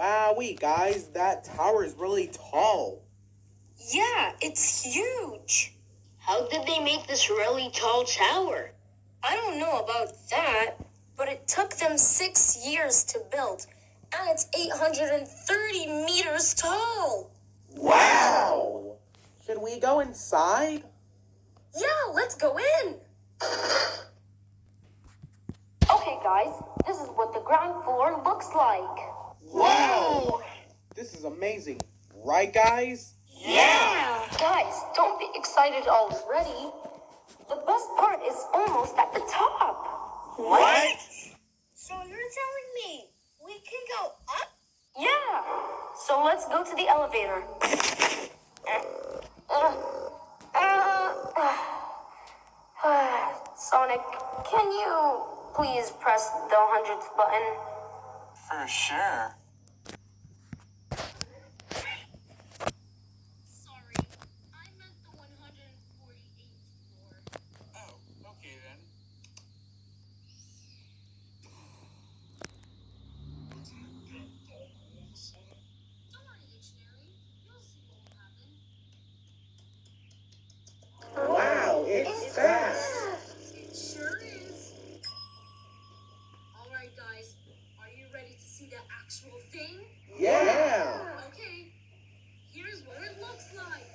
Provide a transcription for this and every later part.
Wowee, guys, that tower is really tall. Yeah, it's huge. How did they make this really tall tower? I don't know about that, but it took them 6 years to build, and it's 830 meters tall. Wow! Should we go inside? Yeah, let's go in. Okay, guys, this is what the ground floor looks like. Wow! This is amazing, right, guys? Yeah! Guys, don't be excited already. The best part is almost at the top. What? So you're telling me we can go up? Yeah. So let's go to the elevator. Sonic, can you please press the 100th button? For sure. Sorry, I meant the 148th floor. Oh, okay then. Don't worry, Dictionary. You'll see what will happen. Wow, it's fast. It sure is. Alright, guys. Are you ready to see the actual thing? Yeah! Okay. Here's what it looks like.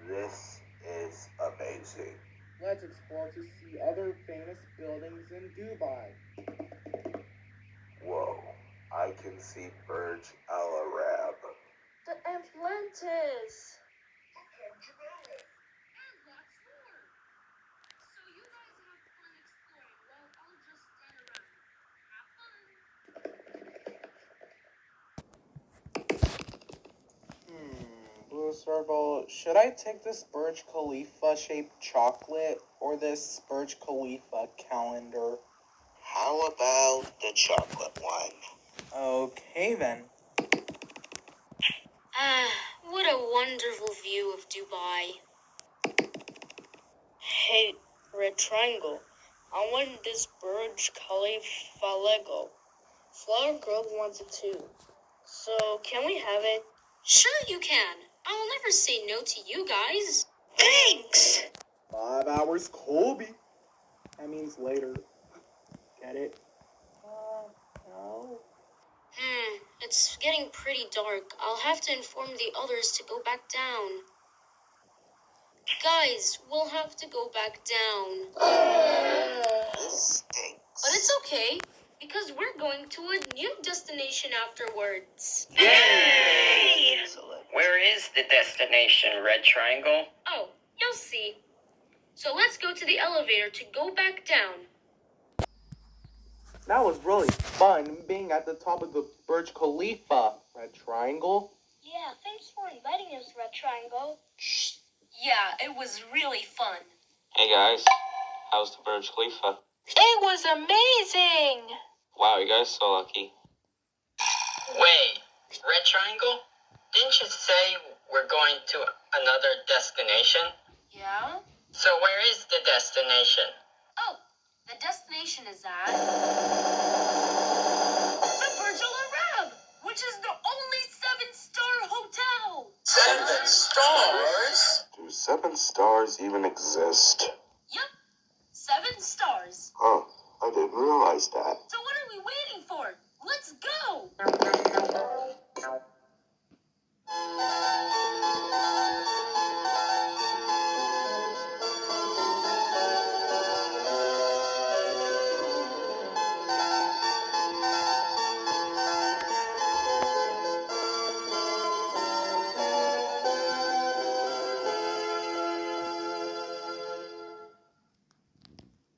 This is amazing. Let's explore to see other famous buildings in Dubai. Whoa, I can see Burj Al Arab. The Atlantis. And lots more. So you guys have fun exploring while I'll just stand around. Have fun. Blue circle. Should I take this Burj Khalifa shaped chocolate or this Burj Khalifa calendar? How about the chocolate one? Okay then. What a wonderful view of Dubai. Hey, Red Triangle, I want this Burj Khalifa Lego. Flower Girl wants it too. So, can we have it? Sure you can. I will never say no to you guys. Thanks! 5 hours Colby. That means later. Get it? No. It's getting pretty dark. I'll have to inform the others to go back down. Guys, we'll have to go back down. This stinks. But it's okay, because we're going to a new destination afterwards. Yay! Excellent. Where is the destination, Red Triangle? Oh, you'll see. So let's go to the elevator to go back down. That was really fun being at the top of the Burj Khalifa. Red Triangle. Yeah, thanks for inviting us, Red Triangle. Shh. Yeah, it was really fun. Hey guys, how's the Burj Khalifa? It was amazing. Wow, you guys so lucky. Wait, Red Triangle? Didn't you say we're going to another destination? Yeah? So where is the destination? Oh, the destination is at the Burj Al Arab, which is the only 7-star hotel. 7 stars? Do 7 stars even exist? Yep, 7 stars. Huh, I didn't realize that. So what are we waiting for? Let's go.